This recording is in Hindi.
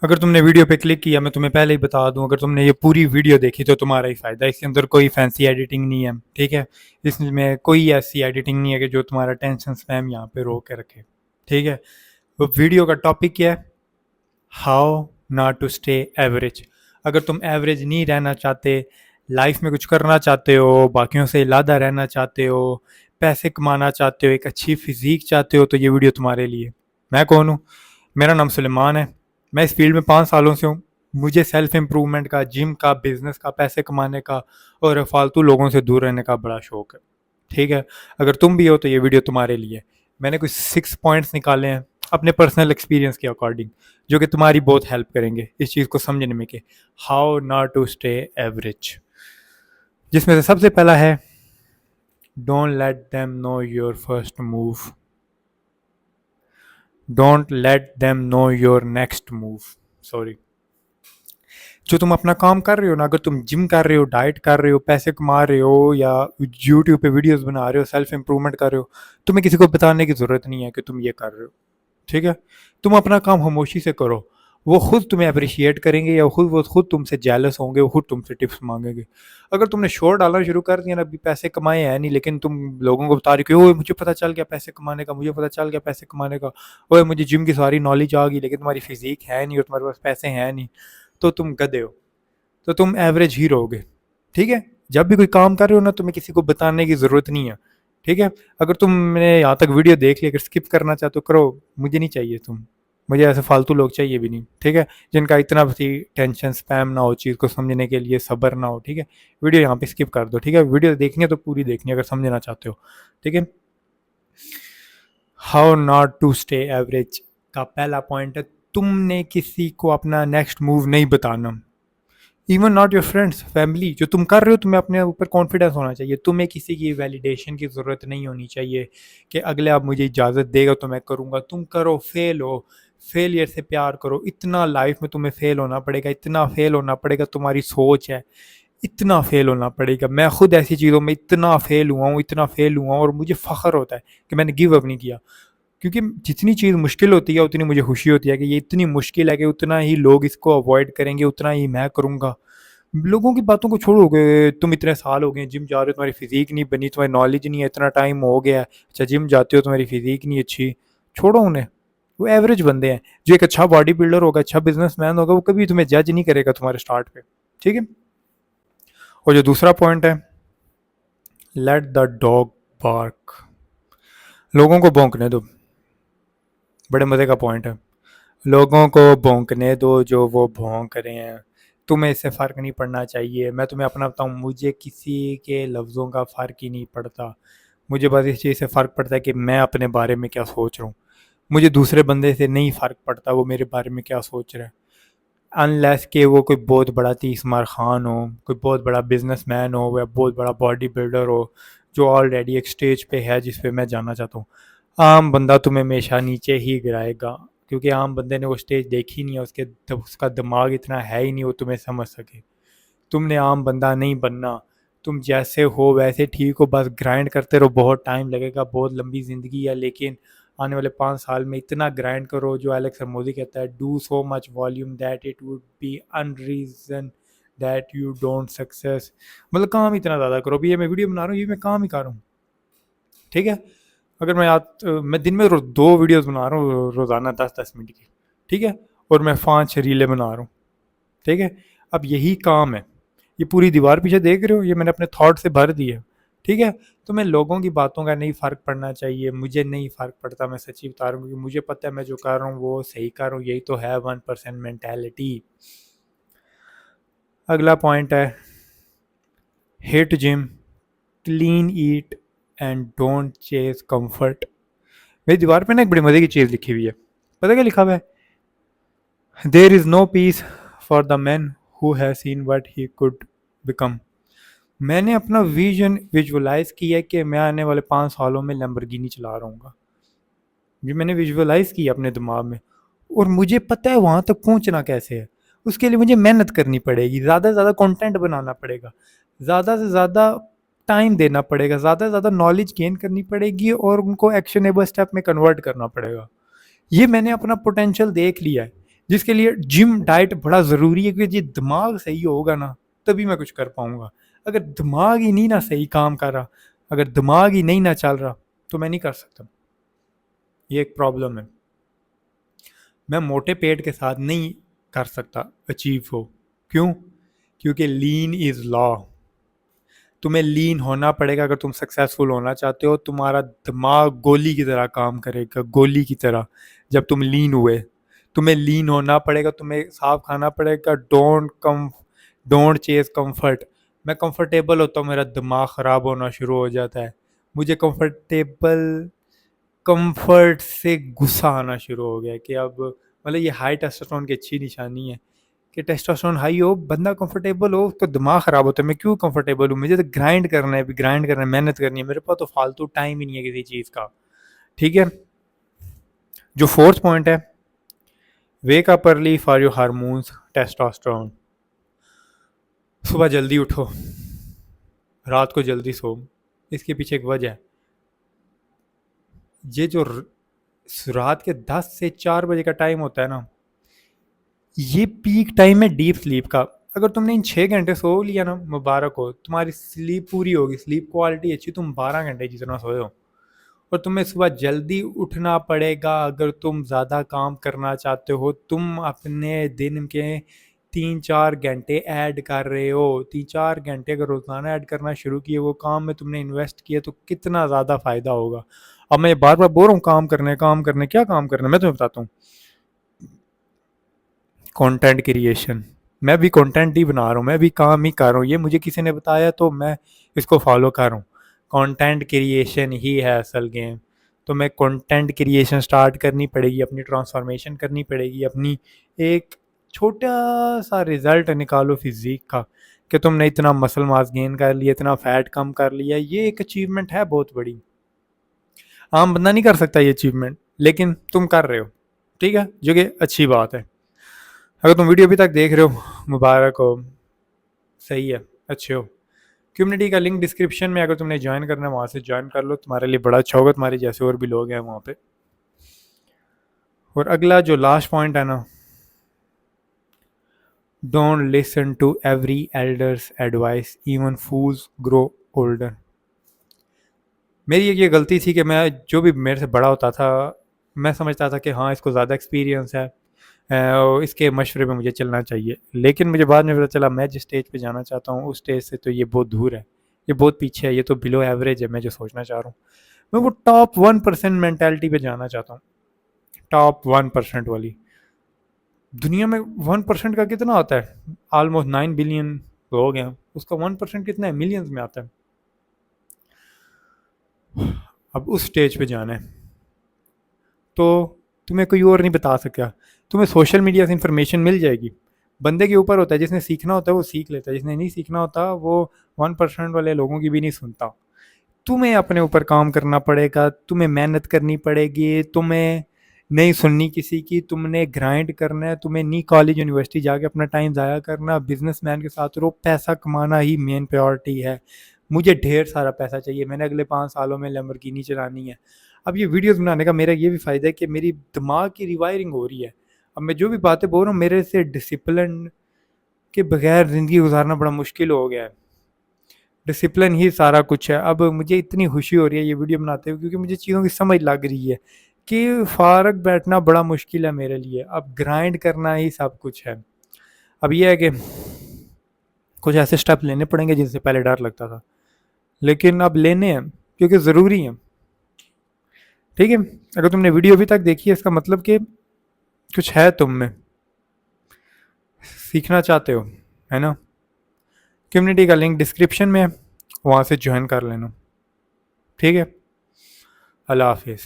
अगर तुमने वीडियो पे क्लिक किया, मैं तुम्हें पहले ही बता दूं, अगर तुमने ये पूरी वीडियो देखी तो तुम्हारा ही फ़ायदा है। इसके अंदर कोई फैंसी एडिटिंग नहीं है, ठीक है? इसमें कोई ऐसी एडिटिंग नहीं है कि जो तुम्हारा टेंशन स्पैम यहाँ पे रोक के रखे, ठीक है? तो वीडियो का टॉपिक क्या है? How not to stay average. अगर तुम एवरेज नहीं रहना चाहते, लाइफ में कुछ करना चाहते हो, बाकियों से इलादा रहना चाहते हो, पैसे कमाना चाहते हो, एक अच्छी फिजीक चाहते हो, तो ये वीडियो तुम्हारे लिए। मैं कौन हूँ? मेरा नाम सुलेमान है। मैं इस फील्ड में 5 सालों से हूँ। मुझे सेल्फ इम्प्रूवमेंट का, जिम का, बिजनेस का, पैसे कमाने का और फालतू लोगों से दूर रहने का बड़ा शौक है, ठीक है? अगर तुम भी हो तो ये वीडियो तुम्हारे लिए। मैंने कुछ 6 पॉइंट्स निकाले हैं अपने पर्सनल एक्सपीरियंस के अकॉर्डिंग, जो कि तुम्हारी बहुत हेल्प करेंगे इस चीज़ को समझने में कि how not to stay average. जिसमें से सबसे पहला है, don't let them know your first move, don't let them know your next move. Sorry. जो तुम अपना काम कर रहे हो ना, अगर तुम जिम कर रहे हो, डाइट कर रहे हो, पैसे कमा रहे हो, या यूट्यूब पे वीडियोस बना रहे हो, सेल्फ इंप्रूवमेंट कर रहे हो, तुम्हें किसी को बताने की ज़रूरत नहीं है कि तुम ये कर रहे हो, ठीक है? तुम अपना काम खामोशी से करो। वो खुद तुम्हें अप्रिशिएट करेंगे, या वो खुद तुमसे जेलस होंगे, वो खुद तुमसे टिप्स मांगेंगे। अगर तुमने शोर डालना शुरू कर दिया ना, अभी पैसे कमाए हैं नहीं, लेकिन तुम लोगों को बता रहे हो कि ओए मुझे पता चल गया पैसे कमाने का, मुझे पता चल गया पैसे कमाने का, ओए मुझे जिम की सारी नॉलेज आ गई, लेकिन तुम्हारी फिजिक है नहीं और तुम्हारे पास पैसे हैं नहीं, तो तुम गधे हो। तो तुम एवरेज ही रहोगे, ठीक है? जब भी कोई काम कर रहे हो ना, तुम्हें किसी को बताने की ज़रूरत नहीं है, ठीक है? अगर तुमने यहाँ तक वीडियो देख ली, अगर स्किप करना चाहते हो करो, मुझे नहीं चाहिए तुम, मुझे ऐसे फालतू लोग चाहिए भी नहीं, ठीक है? जिनका इतना भी टेंशन स्पैम ना हो, चीज़ को समझने के लिए सब्र ना हो, ठीक है? वीडियो यहाँ पे स्किप कर दो, ठीक है? वीडियो देखनी है तो पूरी देखनी है अगर समझना चाहते हो, ठीक है? How not to stay average का पहला पॉइंट है, तुमने किसी को अपना नेक्स्ट मूव नहीं बताना। Even not your friends, family. जो तुम कर रहे हो, तुम्हें अपने ऊपर कॉन्फिडेंस होना चाहिए। तुम्हें किसी की वैलिडेशन की ज़रूरत नहीं होनी चाहिए कि अगले आप मुझे इजाज़त देगा तो मैं करूँगा। तुम करो, फेल हो, फेलियर से प्यार करो। इतना लाइफ में तुम्हें फेल होना पड़ेगा, इतना फेल होना पड़ेगा, तुम्हारी सोच है, इतना फेल होना पड़ेगा। मैं खुद ऐसी चीज़ों में इतना फेल हुआ हूँ, इतना फेल हुआ हूँ, और मुझे फ़ख्र होता है कि मैंने गिव अप नहीं किया। क्योंकि जितनी चीज़ मुश्किल होती है उतनी मुझे खुशी होती है कि ये इतनी मुश्किल है कि उतना ही लोग इसको अवॉइड करेंगे, उतना ही मैं करूँगा। लोगों की बातों को छोड़ो कि तुम इतने साल हो गए जिम जा रहे हो, तुम्हारी फिजीक नहीं बनी, तुम्हारी नॉलेज नहीं है, इतना टाइम हो गया है, अच्छा जिम जाते हो, तुम्हारी फिजीक नहीं अच्छी, छोड़ो उन्हें। वो एवरेज बंदे हैं। जो एक अच्छा बॉडी बिल्डर होगा, अच्छा बिजनेसमैन होगा, वो कभी तुम्हें जज नहीं करेगा तुम्हारे स्टार्ट पे, ठीक है? और जो दूसरा पॉइंट है, लेट द डॉग बार्क। लोगों को भौंकने दो। बड़े मज़े का पॉइंट है। लोगों को भौंकने दो, जो वो भौंक रहे हैं। तुम्हें इससे फ़र्क नहीं पड़ना चाहिए। मैं तुम्हें अपना बताऊँ, मुझे किसी के लफ्ज़ों का फ़र्क ही नहीं पड़ता। मुझे बस इस चीज़ से फ़र्क पड़ता है कि मैं अपने बारे में क्या सोच रहा हूँ। मुझे दूसरे बंदे से नहीं फ़र्क पड़ता वो मेरे बारे में क्या सोच रहा है। अनलेस कि वो कोई बहुत बड़ा तीसमार खान हो, कोई बहुत बड़ा बिजनेसमैन हो, या बहुत बड़ा बॉडी बिल्डर हो, जो ऑलरेडी एक स्टेज पे है जिस पे मैं जाना चाहता हूँ। आम बंदा तुम्हें हमेशा नीचे ही गिराएगा, क्योंकि आम बंदे ने वो स्टेज देखी नहीं है, उसका दिमाग इतना है ही नहीं वो तुम्हें समझ सके। तुमने आम बंदा नहीं बनना। तुम जैसे हो वैसे ठीक हो, बस ग्राइंड करते रहो। बहुत टाइम लगेगा, बहुत लंबी ज़िंदगी है, लेकिन आने वाले 5 साल में इतना ग्राइंड करो, जो एलेक्स मोदी कहता है, do so much volume that it would be unreason that you don't success. मतलब काम इतना ज़्यादा करो। अभी ये मैं वीडियो बना रहा हूँ, ये मैं काम ही कर रहा हूँ, ठीक है? अगर मैं दिन में 2 वीडियोस बना रहा हूँ रोज़ाना, 10-10 मिनट की, ठीक है? और मैं 5 रीलें बना रहा हूँ, ठीक है? अब यही काम है। ये पूरी दीवार पीछे देख रहे हो, ये मैंने अपने थॉट से भर दी है, ठीक है? तो मैं लोगों की बातों का नहीं फ़र्क पड़ना चाहिए। मुझे नहीं फ़र्क पड़ता, मैं सच्ची बता रहा हूँ, क्योंकि मुझे पता है मैं जो कर रहा हूँ वो सही कर रहा हूँ। यही तो है 1% मेंटालिटी। अगला पॉइंट है, hit gym, clean eat and don't chase comfort. मेरी दीवार पे ना एक बड़ी मज़े की चीज़ लिखी हुई है। पता क्या लिखा हुआ है? There is no peace for the man who has seen what he could become. मैंने अपना विजन विजुअलाइज किया कि मैं आने वाले 5 सालों में लैम्बोर्गिनी चला रहा हूँ। ये मैंने विजुअलाइज किया अपने दिमाग में, और मुझे पता है वहाँ तक पहुँचना कैसे है। उसके लिए मुझे मेहनत करनी पड़ेगी, ज़्यादा से ज़्यादा कंटेंट बनाना पड़ेगा, ज़्यादा से ज़्यादा टाइम देना पड़ेगा, ज़्यादा से ज़्यादा नॉलेज गेन करनी पड़ेगी, और उनको एक्शनेबल स्टेप में कन्वर्ट करना पड़ेगा। ये मैंने अपना पोटेंशियल देख लिया है। जिसके लिए जिम डाइट बड़ा ज़रूरी है, क्योंकि ये दिमाग सही होगा ना तभी मैं कुछ कर पाऊँगा। अगर दिमाग ही नहीं ना सही काम कर रहा, अगर दिमाग ही नहीं ना चल रहा, तो मैं नहीं कर सकता। ये एक प्रॉब्लम है। मैं मोटे पेट के साथ नहीं कर सकता अचीव हो। क्यों? क्योंकि लीन इज़ लॉ। तुम्हें लीन होना पड़ेगा अगर तुम सक्सेसफुल होना चाहते हो। तुम्हारा दिमाग गोली की तरह काम करेगा, गोली की तरह। जब तुम लीन हुए, तुम्हें लीन होना पड़ेगा, तुम्हें साफ खाना पड़ेगा। Don't chase comfort. मैं कंफर्टेबल होता हूँ, मेरा दिमाग ख़राब होना शुरू हो जाता है। मुझे कंफर्ट से गुस्सा आना शुरू हो गया कि अब मतलब ये हाई टेस्टोस्टेरोन की अच्छी निशानी है कि टेस्टोस्टेरोन हाई हो, बंदा कंफर्टेबल हो, उसका दिमाग ख़राब होता है। मैं क्यों कंफर्टेबल हूँ? मुझे तो ग्राइंड करना है, अभी ग्राइंड करना है, मेहनत करनी है। मेरे पास तो फालतू टाइम ही नहीं है किसी चीज़ का। ठीक है। जो फोर्थ पॉइंट है, wake up early for your hormones testosterone. सुबह जल्दी उठो, रात को जल्दी सो। इसके पीछे एक वजह है। ये जो रात के 10 से 4 बजे का टाइम होता है ना, ये पीक टाइम है डीप स्लीप का। अगर तुमने इन 6 घंटे सो लिया ना, मुबारक हो, तुम्हारी स्लीप पूरी होगी, स्लीप क्वालिटी अच्छी, तुम 12 घंटे जितना सोए हो। और तुम्हें सुबह जल्दी उठना पड़ेगा अगर तुम ज़्यादा काम करना चाहते हो। तुम अपने दिन के 3-4 घंटे ऐड कर रहे हो। 3-4 घंटे अगर रोज़ाना ऐड करना शुरू किए, वो काम में तुमने इन्वेस्ट किया, तो कितना ज़्यादा फ़ायदा होगा। अब मैं बार बार बोल रहा हूँ काम करने, क्या काम करना, मैं तुम्हें बताता हूँ। Content creation. मैं भी कंटेंट ही बना रहा हूँ, मैं भी काम ही कर रहा हूँ। ये मुझे किसी ने बताया तो मैं इसको फॉलो कर रहा हूँ। कंटेंट क्रिएशन ही है असल गेम। तो मैं कंटेंट क्रिएशन स्टार्ट करनी पड़ेगी, अपनी ट्रांसफॉर्मेशन करनी पड़ेगी, अपनी एक छोटा सा रिजल्ट निकालो फिजिक का कि तुमने इतना मसल मास गेन कर लिया, इतना फैट कम कर लिया। ये एक अचीवमेंट है बहुत बड़ी। आम बंदा नहीं कर सकता ये अचीवमेंट, लेकिन तुम कर रहे हो। ठीक है, जो कि अच्छी बात है। अगर तुम वीडियो अभी तक देख रहे हो, मुबारक हो, सही है, अच्छे हो। कम्युनिटी का लिंक डिस्क्रिप्शन में, अगर तुमने ज्वाइन करना है वहाँ से ज्वाइन कर लो, तुम्हारे लिए बड़ा अच्छा होगा। तुम्हारे जैसे और भी लोग हैं वहाँ पे। और अगला जो लास्ट पॉइंट है ना, don't listen to every elders advice, even fools grow older. मेरी एक ये गलती थी कि मैं जो भी मेरे से बड़ा होता था, मैं समझता था कि हाँ इसको ज़्यादा एक्सपीरियंस है और इसके मशवरे में मुझे चलना चाहिए। लेकिन मुझे बाद में पता चला मैं जिस स्टेज पे जाना चाहता हूँ उस स्टेज से तो ये बहुत दूर है, ये बहुत पीछे है, ये तो बिलो एवरेज है। मैं जो सोचना चाह रहा हूँ, मैं वो टॉप 1% मेंटालिटी पे जाना चाहता हूँ। टॉप 1% वाली। दुनिया में 1% का कितना होता है? ऑलमोस्ट 9 बिलियन लोग हैं, उसका 1% कितना है? मिलियंस में आता है। अब उस स्टेज पे जाना है तो तुम्हें कोई और नहीं बता सका। तुम्हें सोशल मीडिया से इन्फॉर्मेशन मिल जाएगी। बंदे के ऊपर होता है, जिसने सीखना होता है वो सीख लेता है, जिसने नहीं सीखना होता वो 1% वाले लोगों की भी नहीं सुनता। तुम्हें अपने ऊपर काम करना पड़ेगा, तुम्हें मेहनत करनी पड़ेगी, तुम्हें नहीं सुननी किसी की, तुमने ग्राइंड करना है। तुम्हें नहीं कॉलेज यूनिवर्सिटी जाके अपना टाइम ज़ाया करना। बिजनेसमैन के साथ रहो, पैसा कमाना ही मेन प्रायोरिटी है। मुझे ढेर सारा पैसा चाहिए, मैंने अगले 5 सालों में लैम्बोर्गिनी चलानी है। अब ये वीडियोस बनाने का मेरा ये भी फ़ायदा है कि मेरी दिमाग की रिवायरिंग हो रही है। अब मैं जो भी बातें बोल रहा हूँ, मेरे से डिसिप्लिन के बगैर ज़िंदगी गुजारना बड़ा मुश्किल हो गया है। डिसिप्लिन ही सारा कुछ है। अब मुझे इतनी खुशी हो रही है ये वीडियो बनाते हुए, क्योंकि मुझे चीज़ों की समझ लग रही है कि फ़ारग बैठना बड़ा मुश्किल है मेरे लिए। अब ग्राइंड करना ही सब कुछ है। अब ये है कि कुछ ऐसे स्टेप लेने पड़ेंगे जिनसे पहले डर लगता था, लेकिन अब लेने हैं क्योंकि ज़रूरी है। ठीक है। अगर तुमने वीडियो अभी तक देखी है, इसका मतलब कि कुछ है तुम में, सीखना चाहते हो, है ना। कम्युनिटी का लिंक डिस्क्रिप्शन में है, वहाँ से ज्वाइन कर लेना। ठीक है। अल्लाह हाफिज़।